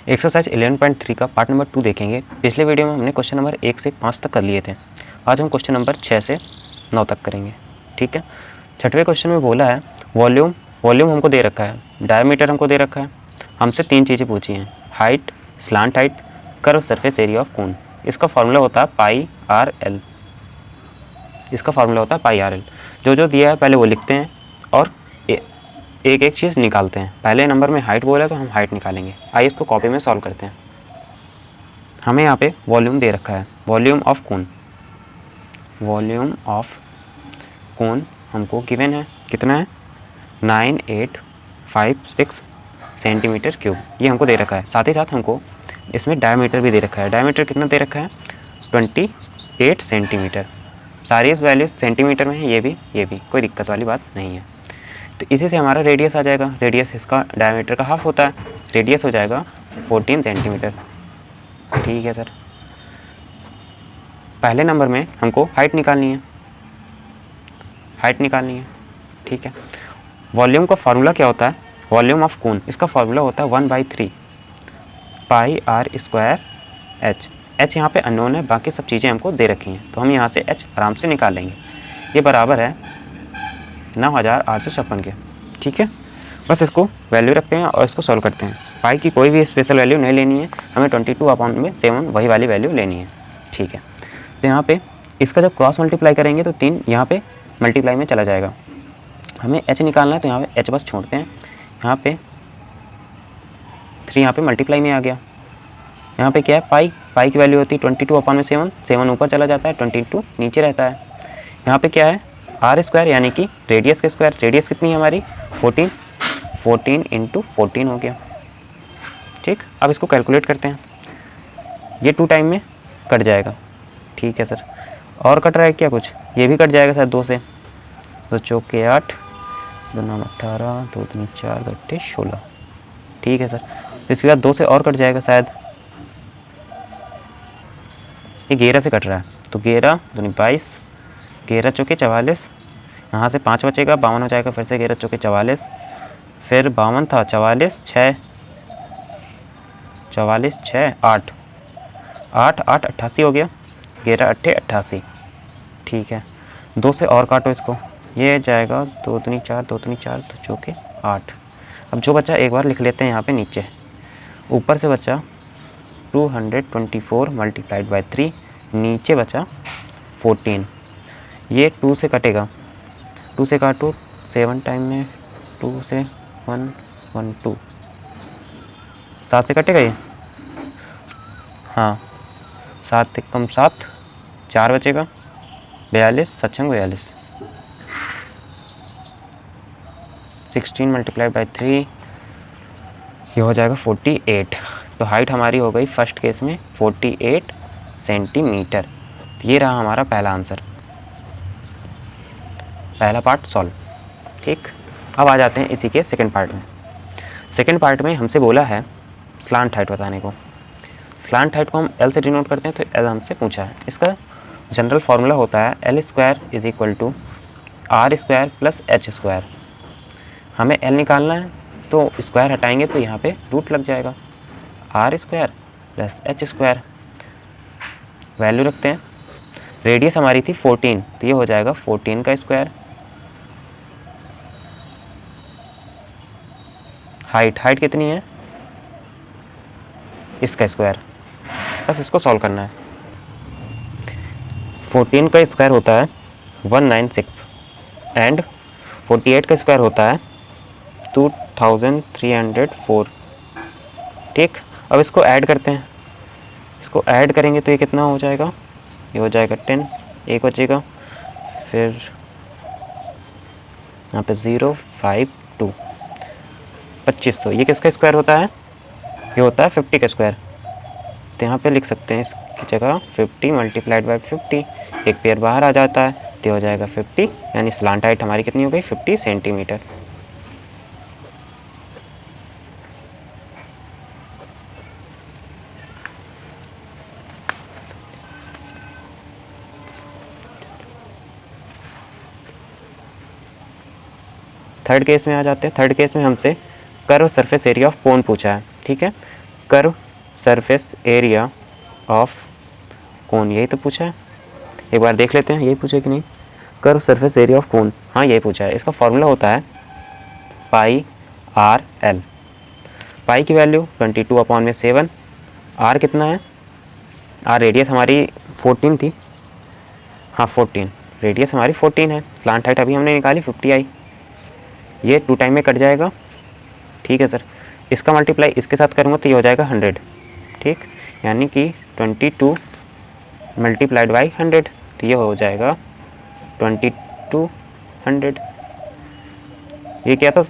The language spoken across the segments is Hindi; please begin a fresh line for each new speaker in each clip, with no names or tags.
एक्सरसाइज 11.3 का पार्ट नंबर 2 देखेंगे। पिछले वीडियो में हमने क्वेश्चन नंबर 1 से 5 तक कर लिए थे। आज हम क्वेश्चन नंबर 6 से 9 तक करेंगे। ठीक है। छठवें क्वेश्चन में बोला है वॉल्यूम हमको दे रखा है, डायमीटर हमको दे रखा है, हमसे 3 चीज़ें पूछी हैं, height, slant height, curve surface area of cone. इसका फार्मूला होता है पाई आर एल। जो जो दिया है पहले वो लिखते हैं और एक एक चीज़ निकालते हैं। पहले नंबर में हाइट बोला तो हम हाइट निकालेंगे। आइए इसको कॉपी में सॉल्व करते हैं। हमें यहाँ पे वॉल्यूम दे रखा है, वॉल्यूम ऑफ कोन हमको गिवन है, कितना है 9856 सेंटीमीटर क्यूब, ये हमको दे रखा है। साथ ही साथ हमको इसमें डायमीटर भी दे रखा है। डायमीटर कितना दे रखा है 28 सेंटीमीटर। सारी इस वैल्यूज सेंटीमीटर में है, ये भी कोई दिक्कत वाली बात नहीं है। तो इसी से हमारा रेडियस आ जाएगा। रेडियस इसका डायमीटर का हाफ होता है, रेडियस हो जाएगा 14 सेंटीमीटर। ठीक है सर। पहले नंबर में हमको हाइट निकालनी है। ठीक है। वॉल्यूम का फार्मूला क्या होता है, वॉल्यूम ऑफ कोन, इसका फार्मूला होता है 1/3 pi r square H. H यहाँ पे अननोन है, बाकी सब चीज़ें हमको दे रखी हैं, तो हम यहाँ से एच आराम से निकाल लेंगे। ये बराबर है 9856 के। ठीक है। बस इसको वैल्यू रखते हैं और इसको सॉल्व करते हैं। पाई की कोई भी स्पेशल वैल्यू नहीं लेनी है, हमें 22/7 वही वाली वैल्यू लेनी है। ठीक है। तो यहाँ पे इसका जब क्रॉस मल्टीप्लाई करेंगे तो 3 यहाँ पे मल्टीप्लाई में चला जाएगा। हमें एच निकालना है, तो यहाँ पे एच बस छोड़ते हैं। यहाँ पे 3 यहाँ पे मल्टीप्लाई में आ गया। यहाँ पे क्या है, पाई की वैल्यू होती है 22/7, 7 ऊपर चला जाता है, 22 नीचे रहता है। यहाँ पे क्या है आर स्क्वायर यानी कि रेडियस के स्क्वायर। रेडियस कितनी है हमारी 14 × 14 हो गया। ठीक। अब इसको कैलकुलेट करते हैं। ये 2 टाइम में कट जाएगा। ठीक है सर। और कट रहा है क्या कुछ, ये भी कट जाएगा सर 2 से। 2 चौके 8, 2 9 18, 2 3 4, 2 8 16। ठीक है सर। इसके बाद 2 से और कट जाएगा शायद, ये 11 से कट रहा है, तो 11 2 22, 11 चौके 44, यहाँ से 5 बचेगा, 52 हो जाएगा। फिर से 11 चौके 44, फिर 52 था, 44 6 8 8 8 88 हो गया, 11 8 88। ठीक है। 2 से और काटो इसको, ये जाएगा 2 3 4, 2 3 4, 2 चौके 8। अब जो बचा एक बार लिख लेते हैं यहाँ पे नीचे। ऊपर से बचा 224 × 3, नीचे बचा 14। ये 2 से कटेगा, 2 से काटो 7 टाइम में, 2 से 1 1 2, 7 से कटेगा ये, हाँ 7 से कम 7, 4 बचेगा, 42 7 42, 16 × 3, ये हो जाएगा 48। तो हाइट हमारी हो गई फर्स्ट केस में 48 सेंटीमीटर। ये रहा हमारा पहला आंसर, पहला पार्ट सॉल्व। ठीक। अब आ जाते हैं इसी के सेकंड पार्ट में। सेकंड पार्ट में हमसे बोला है स्लांट हाइट बताने को। स्लांट हाइट को हम एल से डिनोट करते हैं, तो एल हमसे पूछा है। इसका जनरल फार्मूला होता है L² = R² + H²। हमें एल निकालना है, तो स्क्वायर हटाएंगे तो यहाँ पे रूट लग जाएगा, R² + H²। वैल्यू रखते हैं। रेडियस हमारी थी 14, तो ये हो जाएगा 14 का स्क्वायर। हाइट कितनी है, इसका स्क्वायर। बस इसको सॉल्व करना है। 14 का स्क्वायर होता है 196 एंड 48 का स्क्वायर होता है 2304। ठीक। अब इसको ऐड करते हैं। इसको ऐड करेंगे तो ये कितना हो जाएगा, ये हो जाएगा 10, एक बचेगा, फिर यहाँ पे 0 5 2, 2500। ये किसका स्क्वायर होता है, ये होता है 50 का स्क्वायर। तो यहाँ पे लिख सकते हैं इसकी जगह 50 × 50, एक पेयर बाहर आ जाता है, तो हो जाएगा 50, यानी स्लांट हाइट हमारी कितनी हो गई 50 सेंटीमीटर। थर्ड केस में आ जाते हैं। थर्ड केस में हमसे curve surface area of cone पूछा है। ठीक है। Curve surface area of cone, यही तो पूछा है, एक बार देख लेते हैं यही पूछा है कि नहीं। Curve surface area of cone, हाँ यही पूछा है। इसका फॉर्मूला होता है पाई आर एल। पाई की वैल्यू 22/7, आर कितना है, आर रेडियस हमारी 14 थी, हाँ 14, रेडियस हमारी 14 है। स्लांट हाइट अभी हमने निकाली 50 आई, ये 2 टाइम में कट जाएगा, ठीक है सर। इसका मल्टीप्लाई इसके साथ करूँगा तो ये हो जाएगा 100, ठीक, यानी कि 22 मल्टीप्लाइड बाई 100, तो ये हो जाएगा 2200। ये क्या था,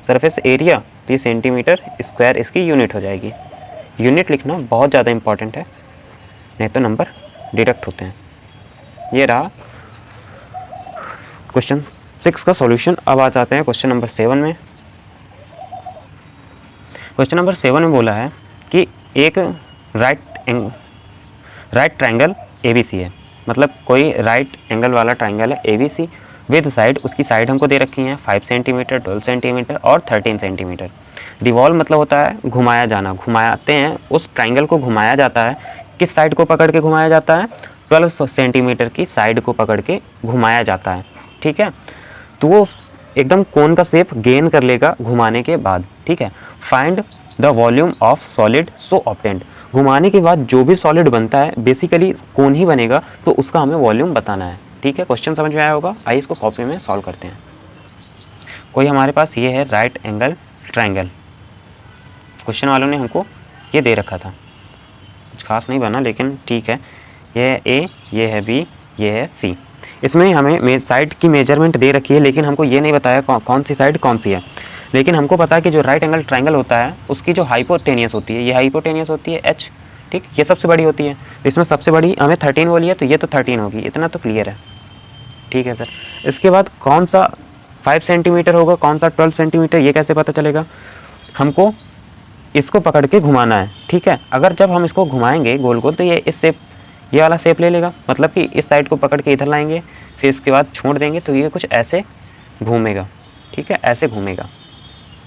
सरफेस एरिया, तो ये सेंटीमीटर स्क्वायर इसकी यूनिट हो जाएगी। यूनिट लिखना बहुत ज़्यादा इंपॉर्टेंट है, नहीं तो नंबर डिडक्ट होते हैं। ये रहा क्वेश्चन 6 का सॉल्यूशन। अब आ जाते हैं क्वेश्चन नंबर 7 में। क्वेश्चन नंबर 7 में बोला है कि एक राइट ट्रायंगल ABC है, मतलब कोई राइट एंगल वाला ट्रायंगल है ABC विद साइड, उसकी साइड हमको दे रखी हैं 5 सेंटीमीटर, 12 सेंटीमीटर और 13 सेंटीमीटर। रिवॉल्व मतलब होता है घुमाया जाना, घुमाते हैं उस ट्रायंगल को, घुमाया जाता है, किस साइड को पकड़ के घुमाया जाता है, 12 सेंटीमीटर की साइड को पकड़ के घुमाया जाता है, ठीक है। तो वो एकदम कोन का शेप गेन कर लेगा घुमाने के बाद, ठीक है। Find the volume of solid so obtained, घुमाने के बाद जो भी सॉलिड बनता है बेसिकली कोन ही बनेगा, तो उसका हमें वॉल्यूम बताना है, ठीक है। क्वेश्चन समझ में आया होगा, आइए इसको कॉपी में सॉल्व करते हैं। कोई हमारे पास ये है राइट एंगल ट्रायंगल, क्वेश्चन वालों ने हमको ये दे रखा था, कुछ खास नहीं बना लेकिन ठीक है। ये है ए, ये है बी, ये है सी। इसमें हमें साइड की मेजरमेंट दे रखी है, लेकिन हमको ये नहीं बताया कौन सी साइड कौन सी है। लेकिन हमको पता है कि जो राइट एंगल ट्रायंगल होता है उसकी जो हाइपोटेनियस होती है, ये हाइपोटेनियस होती है H, ठीक, ये सबसे बड़ी होती है। इसमें सबसे बड़ी हमें 13 बोली है, तो ये तो 13 होगी, इतना तो क्लियर है, ठीक है सर। इसके बाद कौन सा 5 सेंटीमीटर होगा, कौन सा 12 सेंटीमीटर, ये कैसे पता चलेगा, हमको इसको पकड़ के घुमाना है, ठीक है। अगर जब हम इसको घुमाएंगे गोल गोल तो ये इस शेप, ये वाला शेप ले लेगा, मतलब कि इस साइड को पकड़ के इधर लाएंगे, फिर इसके बाद छोड़ देंगे तो ये कुछ ऐसे घूमेगा, ठीक है, ऐसे घूमेगा,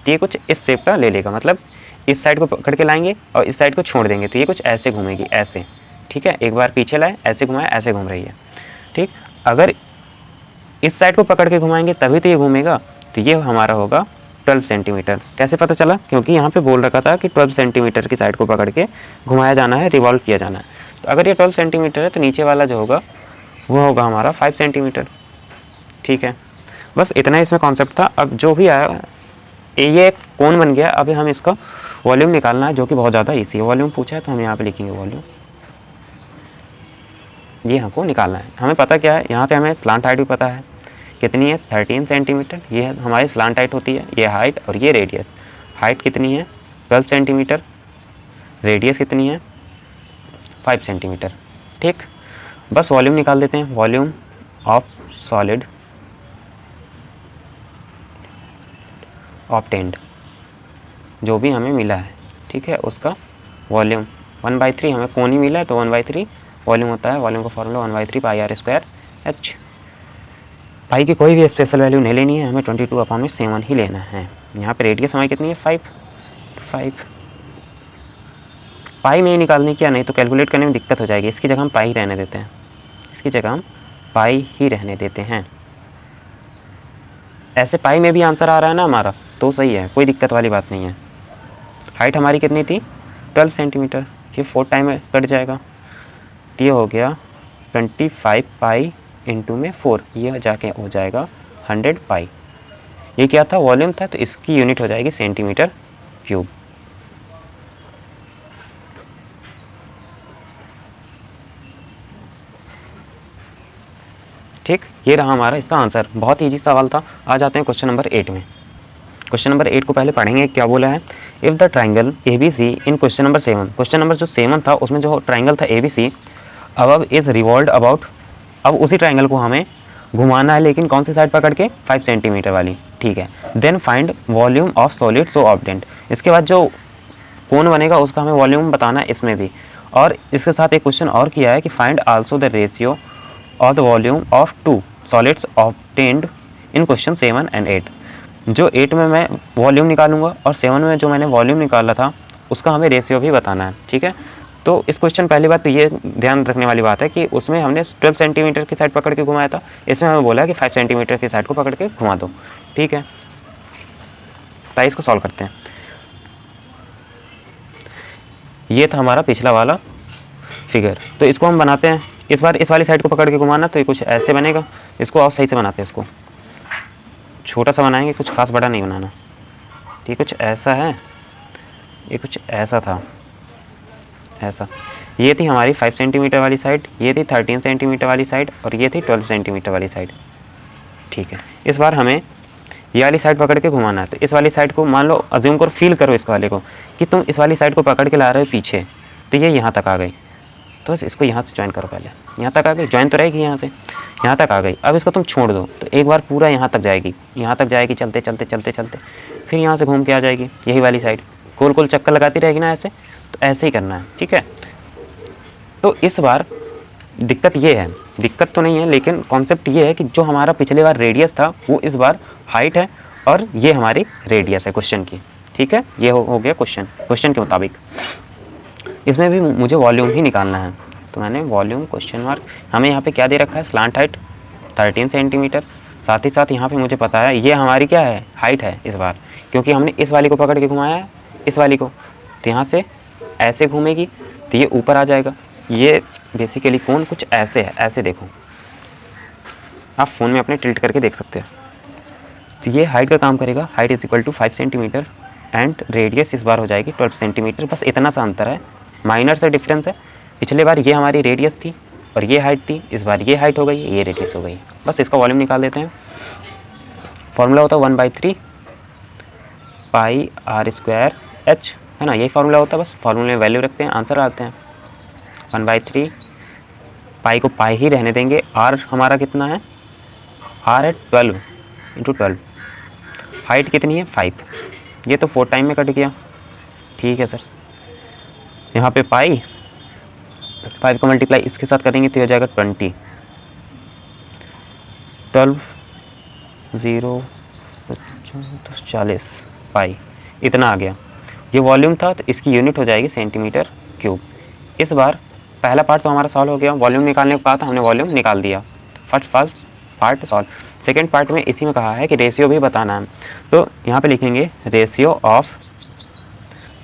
तो ये कुछ इस शेप का ले लेगा, मतलब इस साइड को पकड़ के लाएंगे और इस साइड को छोड़ देंगे तो ये कुछ ऐसे घूमेगी, ऐसे, ठीक है। एक बार पीछे लाए, ऐसे घुमाए, ऐसे घूम रही है, ठीक। अगर इस साइड को पकड़ के घुमाएंगे तभी तो ये घूमेगा, तो ये हमारा होगा 12 सेंटीमीटर। कैसे पता चला, क्योंकि यहाँ पे बोल रखा था कि 12 सेंटीमीटर की साइड को पकड़ के घुमाया जाना है, रिवॉल्व किया जाना है। तो अगर ये 12 सेंटीमीटर है तो नीचे वाला जो होगा वो होगा हमारा 5 सेंटीमीटर, ठीक है। बस इतना ही इसमें कॉन्सेप्ट था। अब जो भी आया ये कौन बन गया, अभी हम इसका वॉल्यूम निकालना है, जो कि बहुत ज़्यादा ईजी है। वॉल्यूम पूछा है तो हम यहाँ पे लिखेंगे वॉल्यूम, ये हमको निकालना है। हमें पता क्या है, यहाँ से हमें स्लांट हाइट भी पता है कितनी है, 13 सेंटीमीटर, ये हमारी स्लांट हाइट होती है, ये हाइट और ये रेडियस। हाइट कितनी है 12 सेंटीमीटर, रेडियस कितनी है 5 सेंटीमीटर, ठीक। बस वॉल्यूम निकाल देते हैं, वॉल्यूम ऑफ सॉलिड ऑब्टेन्ड, जो भी हमें मिला है, ठीक है, उसका वॉल्यूम 1/3, हमें कोन ही मिला है तो 1/3 वॉल्यूम होता है। वॉल्यूम का formula 1/3 pi r square H। Pi की कोई भी स्पेशल वैल्यू नहीं लेनी है, हमें 22/7 ही लेना है। यहाँ पे रेडियस हमारी कितनी है 5। पाई में ही निकालने की, नहीं तो कैलकुलेट करने में दिक्कत हो जाएगी। इसकी जगह हम पाई ही रहने देते हैं, इसकी जगह हम पाई ही रहने देते हैं। ऐसे पाई में भी आंसर आ रहा है ना हमारा, तो सही है, कोई दिक्कत वाली बात नहीं है। हाइट हमारी कितनी थी 12 सेंटीमीटर, ये 4 टाइम में कट जाएगा, ये हो गया 25 पाई इंटू में 4, ये जाके हो जाएगा 100 पाई। ये क्या था, वॉल्यूम था, तो इसकी यूनिट हो जाएगी सेंटीमीटर क्यूब। ठीक, ये रहा हमारा इसका आंसर। बहुत ईजी सवाल था। आ जाते हैं क्वेश्चन नंबर 8 में। क्वेश्चन नंबर 8 को पहले पढ़ेंगे, क्या बोला है। If the triangle ABC in question number 7, question number जो 7 था उसमें जो ट्राइंगल था ABC अब इज़ रिवॉल्व्ड अबाउट, अब उसी ट्राइंगल को हमें घुमाना है, लेकिन कौन सी साइड पकड़ के 5 सेंटीमीटर वाली, ठीक है। Then find volume of solid so obtained, इसके बाद जो कोन बनेगा उसका हमें वॉल्यूम बताना है इसमें भी। और इसके साथ एक क्वेश्चन और किया है कि find also the ratio of the volume of 2 solids obtained in question 7 and 8। जो 8 में मैं वॉल्यूम निकालूंगा और 7 में जो मैंने वॉल्यूम निकाला था उसका हमें रेशियो भी बताना है, ठीक है। तो इस क्वेश्चन पहली बात तो ये ध्यान रखने वाली बात है कि उसमें हमने 12 सेंटीमीटर की साइड पकड़ के घुमाया था, इसमें हमें बोला कि 5 सेंटीमीटर की साइड को पकड़ के घुमा दो, ठीक है। तो इसको सॉल्व करते हैं। ये था हमारा पिछला वाला फिगर, तो इसको हम बनाते हैं। इस बार इस वाली साइड को पकड़ के घुमाना, तो ये कुछ ऐसे बनेगा। इसको और सही से बनाते हैं, इसको छोटा सा बनाएंगे, कुछ खास बड़ा नहीं बनाना। ये कुछ ऐसा है, ये कुछ ऐसा था, ऐसा। ये थी हमारी 5 सेंटीमीटर वाली साइड, ये थी 13 सेंटीमीटर वाली साइड, और ये थी 12 सेंटीमीटर वाली साइड, ठीक है। इस बार हमें ये वाली साइड पकड़ के घुमाना है। तो इस वाली साइड को मान लो, अज्यूम करो, फील करो इस वाले को कि तुम इस वाली साइड को पकड़ के ला रहे हो पीछे, तो ये यहाँ तक आ गई। तो इसको यहाँ से ज्वाइन करो, पहले यहाँ तक आ गई, ज्वाइन तो रहेगी यहाँ से, यहाँ तक आ गई। अब इसको तुम छोड़ दो तो एक बार पूरा यहाँ तक जाएगी, यहाँ तक जाएगी, चलते चलते चलते चलते फिर यहाँ से घूम के आ जाएगी यही वाली साइड, गोल गोल चक्कर लगाती रहेगी ना ऐसे। तो ऐसे ही करना है, ठीक है। तो इस बार दिक्कत ये है, दिक्कत तो नहीं है लेकिन कॉन्सेप्ट ये है कि जो हमारा पिछले बार रेडियस था वो इस बार हाइट है, और ये हमारी रेडियस है क्वेश्चन की, ठीक है। ये हो गया क्वेश्चन के मुताबिक। इसमें भी मुझे वॉल्यूम ही निकालना है, तो मैंने वॉल्यूम क्वेश्चन मार्क, हमें यहाँ पे क्या दे रखा है, स्लांट हाइट 13 सेंटीमीटर। साथ ही साथ यहाँ पे मुझे पता है ये हमारी क्या है, हाइट है इस बार, क्योंकि हमने इस वाली को पकड़ के घुमाया है, इस वाली को। तो यहाँ से ऐसे घूमेगी तो ये ऊपर आ जाएगा। ये बेसिकली कौन कुछ ऐसे है, ऐसे देखो, आप फ़ोन में अपने टिल्ट करके देख सकते हैं। तो ये हाइट का काम करेगा, height is equal to 5 centimetre and radius इस बार हो जाएगी 12 सेंटीमीटर। बस इतना सा अंतर है, माइनर से डिफरेंस है। पिछले बार ये हमारी रेडियस थी और ये हाइट थी, इस बार ये हाइट हो गई, ये रेडियस हो गई। बस इसका वॉल्यूम निकाल देते हैं। फॉर्मूला होता है 1/3 पाई r² h, है ना, यही फार्मूला होता है। बस फार्मूले में वैल्यू रखते हैं, आंसर आते हैं 1/3। पाई को पाई ही रहने देंगे, r हमारा कितना है, r है 12 × 12। हाइट कितनी है 5, ये तो 4 टाइम में कट गया, ठीक है सर। यहाँ पे पाई 5 को मल्टीप्लाई इसके साथ करेंगे तो हो जाएगा 20, 12 0 40 पाई, इतना आ गया। ये वॉल्यूम था, तो इसकी यूनिट हो जाएगी सेंटीमीटर क्यूब। इस बार पहला पार्ट तो हमारा सॉल्व हो गया, वॉल्यूम निकालने के बाद हमने वॉल्यूम निकाल दिया, first part solve. Second part में इसी में कहा है कि रेशियो भी बताना है, तो यहाँ पे लिखेंगे रेशियो ऑफ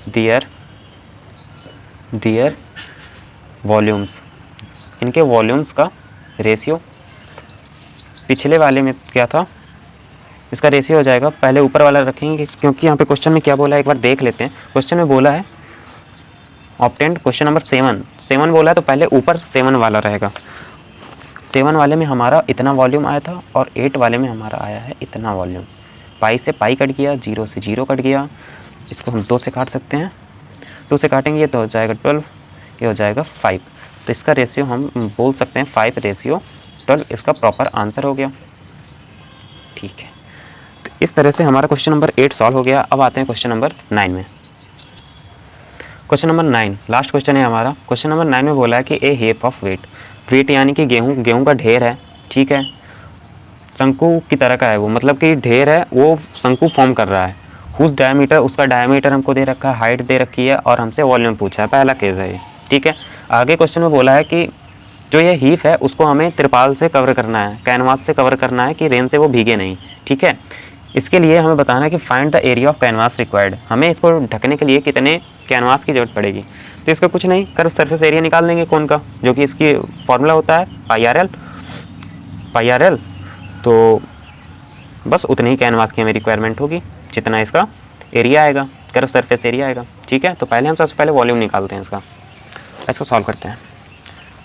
दियर वॉल्यूम्स, इनके वॉल्यूम्स का रेशियो। पिछले वाले में क्या था, इसका रेशियो हो जाएगा, पहले ऊपर वाला रखेंगे क्योंकि यहाँ पे क्वेश्चन में क्या बोला है एक बार देख लेते हैं। क्वेश्चन में बोला है ऑब्टेन्ड क्वेश्चन नंबर 7 बोला है, तो पहले ऊपर 7 वाला रहेगा। 7 वाले में हमारा इतना वॉल्यूम आया था और 8 वाले में हमारा आया है इतना वॉल्यूम। पाई से पाई कट गया, 0 से 0 कट गया, इसको हम 2 से काट सकते हैं, 2 से काटेंगे ये तो हो जाएगा 12, ये हो जाएगा 5। तो इसका रेशियो हम बोल सकते हैं 5:12, इसका प्रॉपर आंसर हो गया, ठीक है। तो इस तरह से हमारा क्वेश्चन नंबर 8 सॉल्व हो गया। अब आते हैं क्वेश्चन नंबर 9 में। क्वेश्चन नंबर 9 लास्ट क्वेश्चन है हमारा। क्वेश्चन नंबर 9 में बोला है कि ए हेप ऑफ वेट यानी कि गेहूँ का ढेर है, ठीक है, शंकु की तरह का है वो, मतलब कि ढेर है वो शंकु फॉर्म कर रहा है। हुज डायमीटर, उसका डायमीटर हमको दे रखा है, हाइट दे रखी है और हमसे वॉल्यूम पूछा है, पहला केस है ये, ठीक है। आगे क्वेश्चन में बोला है कि जो ये हीप है उसको हमें तिरपाल से कवर करना है, कैनवास से कवर करना है कि रेन से वो भीगे नहीं, ठीक है। इसके लिए हमें बताना है कि find the area of canvas required, हमें इसको ढकने के लिए कितने कैनवास की जरूरत पड़ेगी। तो इसका कुछ नहीं, कर्व सरफेस एरिया निकाल देंगे कोन का, जो कि इसकी फॉर्मूला होता है पाई आर एल। तो बस उतनी ही कैनवास की हमें रिक्वायरमेंट होगी जितना इसका एरिया आएगा, कर्व सरफेस एरिया आएगा, ठीक है। तो पहले हम सबसे पहले वॉल्यूम निकालते हैं इसको सॉल्व करते हैं।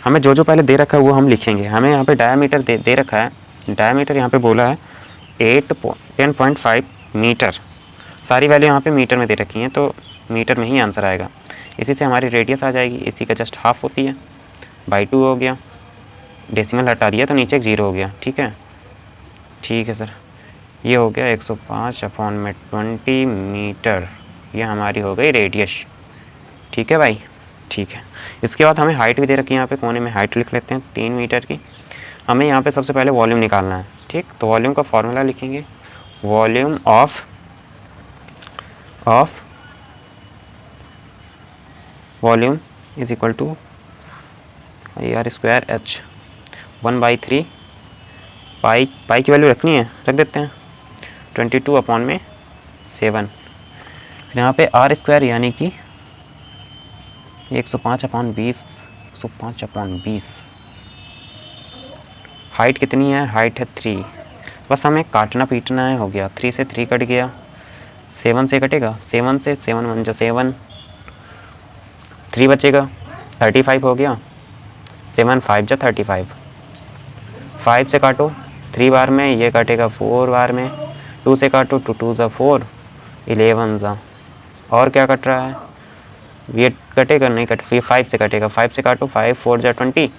हमें जो जो पहले दे रखा है वो हम लिखेंगे। हमें यहाँ पे डायमीटर दे रखा है, डायमीटर यहाँ पे बोला है 10.5 मीटर, सारी वैल्यू यहाँ पे मीटर में दे रखी हैं, तो मीटर में ही आंसर आएगा। इसी से हमारी रेडियस आ जाएगी, इसी का जस्ट हाफ होती है, /2 हो गया, डेसिमल हटा दिया तो नीचे एक 0 हो गया, ठीक है, ठीक है सर। ये हो गया 105/20 मीटर, ये हमारी हो गई रेडियस, ठीक है भाई, ठीक है। इसके बाद हमें हाइट भी दे रखी है, यहाँ पे कोने में हाइट लिख लेते हैं 3 मीटर की। हमें यहाँ पे सबसे पहले वॉल्यूम निकालना है, ठीक। तो वॉल्यूम का फॉर्मूला लिखेंगे, volume of volume is equal to r square h 1/3 pi की वैल्यू रखनी है, रख देते हैं 22/7। फिर यहाँ पे आर स्क्वायर यानी कि 105/20 हाइट कितनी है, हाइट है 3। बस हमें काटना पीटना है, हो गया 3 से 3 कट गया, 7 से कटेगा, 7 से 7 1 जा 7, 3 बचेगा, 35 हो गया, 7 5 जा 35, 5 से काटो 3 बार में, ये कटेगा 4 बार में, 2 से काटो 2 2 जा 4, 11 जा, और क्या कट रहा है, ये कटेगा नहीं, कट फिर 5 से कटेगा, 5 से काटो 5 4 जा 20,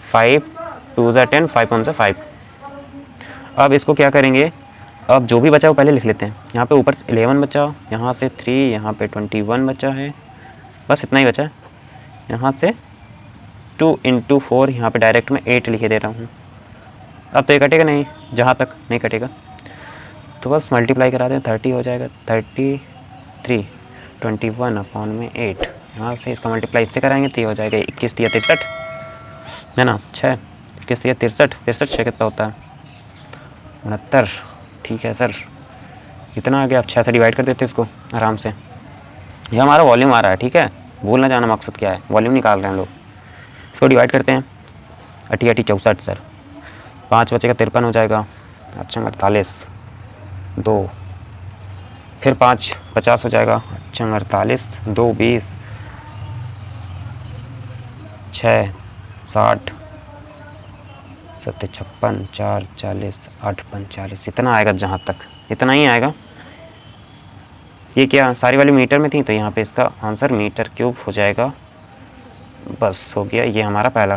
5 2 जा 10, 5 1 जा 5। अब इसको क्या करेंगे, अब जो भी बचा वो पहले लिख लेते हैं। यहाँ पे ऊपर 11 बचा, यहाँ से 3, यहाँ पे 21 बचा है, बस इतना ही बचा है। यहाँ से 2 × 4, यहाँ पे डायरेक्ट में 8 लिखे दे रहा हूँ। अब तो ये कटेगा नहीं, जहाँ तक नहीं कटेगा तो बस मल्टीप्लाई करा दें, 30 हो जाएगा, 33 21/8। यहाँ से इसका मल्टीप्लाई इससे कराएंगे तो ये हो जाएगा 21 × 63 है ना, 6 21 × 63, 63 6 कितना होता है 69। ठीक है सर, कितना आ गया, अब 6 से डिवाइड कर देते हैं इसको आराम से। ये हमारा वॉल्यूम आ रहा है, ठीक है, भूल ना जाना मकसद क्या है, वॉल्यूम निकाल रहे हैं हम लोग। इसको डिवाइड करते हैं, 80 80 64 सर, 5 बचेगा 53 हो जाएगा, 48 2, फिर 5 50 हो जाएगा, 48 2 20, 6 60 7 56 4 40 8 45, इतना आएगा, जहाँ तक इतना ही आएगा। ये क्या सारी वाली मीटर में थी, तो यहाँ पे इसका आंसर मीटर क्यूब हो जाएगा। बस हो गया, ये हमारा पहला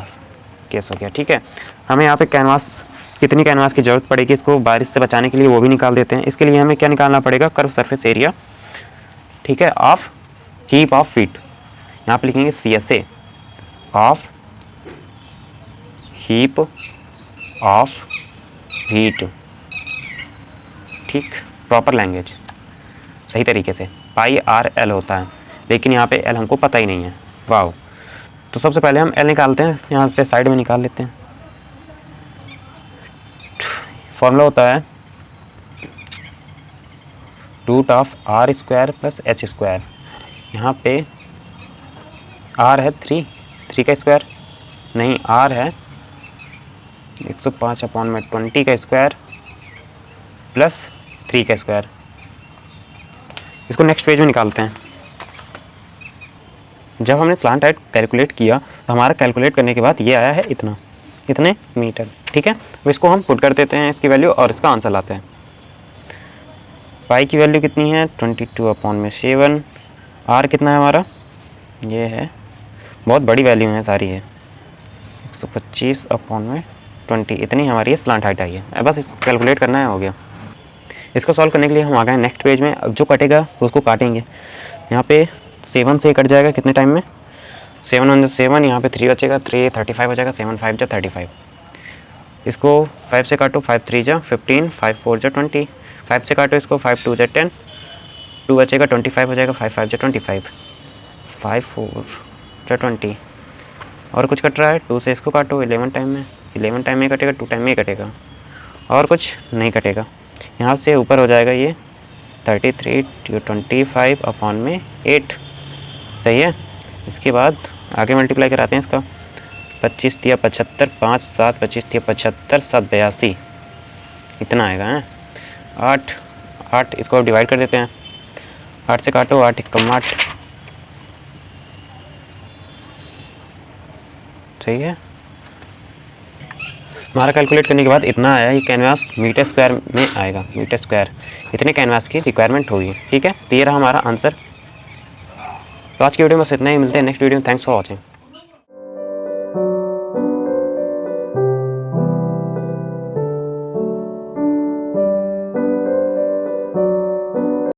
केस हो गया। ठीक है, हमें यहाँ पे कैनवास, कितनी कैनवास की ज़रूरत पड़ेगी इसको बारिश से बचाने के लिए, वो भी निकाल देते हैं। इसके लिए हमें क्या निकालना पड़ेगा, कर्व सरफेस एरिया, ठीक है, ऑफ हीप ऑफ फीट। यहाँ पे लिखेंगे CSA of heap of heat, ठीक, प्रॉपर लैंग्वेज सही तरीके से। πRL होता है, लेकिन यहाँ पे L हमको पता ही नहीं है। वाह, तो सबसे पहले हम L निकालते हैं, यहाँ पे साइड में निकाल लेते हैं। फॉर्मूला होता है √R² + H²। यहाँ पे R है 3 का स्क्वायर, नहीं R है 105/20 का स्क्वायर प्लस 3 का स्क्वायर। इसको नेक्स्ट पेज में निकालते हैं। जब हमने स्लांट हाइट कैलकुलेट किया तो हमारा कैलकुलेट करने के बाद ये आया है इतने मीटर। ठीक है, तो इसको हम पुट कर देते हैं इसकी वैल्यू और इसका आंसर लाते हैं। पाई की वैल्यू कितनी है 22/7। आर कितना है हमारा, ये है, बहुत बड़ी वैल्यू है सारी है, 125/20, इतनी हमारी स्लांट हाइट आई है। बस इसको कैलकुलेट करना है, हो गया। इसको सॉल्व करने के लिए हम आ गए नेक्स्ट पेज में। अब जो कटेगा उसको काटेंगे। यहाँ पे 7 से कट जाएगा कितने टाइम में, 7 1 7, यहाँ पे 3 बचेगा, 3 35 हो जाएगा, 7 5 जा 35। इसको 5 से काटो, 5 3 जा 15, 5 4 जा 20, 5 से काटो इसको, 5 2 जा 10, 2 बचेगा, 25 हो जाएगा, 5 5 जा 25, 5 4 जा 20। और कुछ कट रहा है, 2 से इसको काटो 11 टाइम में, 11 टाइम में कटेगा, 2 टाइम में कटेगा, और कुछ नहीं कटेगा। यहाँ से ऊपर हो जाएगा ये 33 25/8, सही है। इसके बाद आगे मल्टीप्लाई कराते हैं इसका, 25 × 75, 5 7 25 × 75, 7 82, इतना आएगा है। 8 इसको डिवाइड कर देते हैं, 8 से काटो, 8 × 8, सही है। हमारा कैलकुलेट करने के बाद इतना आया, ये कैनवास मीटर स्क्वायर में आएगा, मीटर स्क्वायर, इतने कैनवास की रिक्वायरमेंट होगी। ठीक है, तो ये रहा हमारा आंसर। तो आज की वीडियो में बस इतना ही, मिलते हैं नेक्स्ट वीडियो में। Thanks for watching.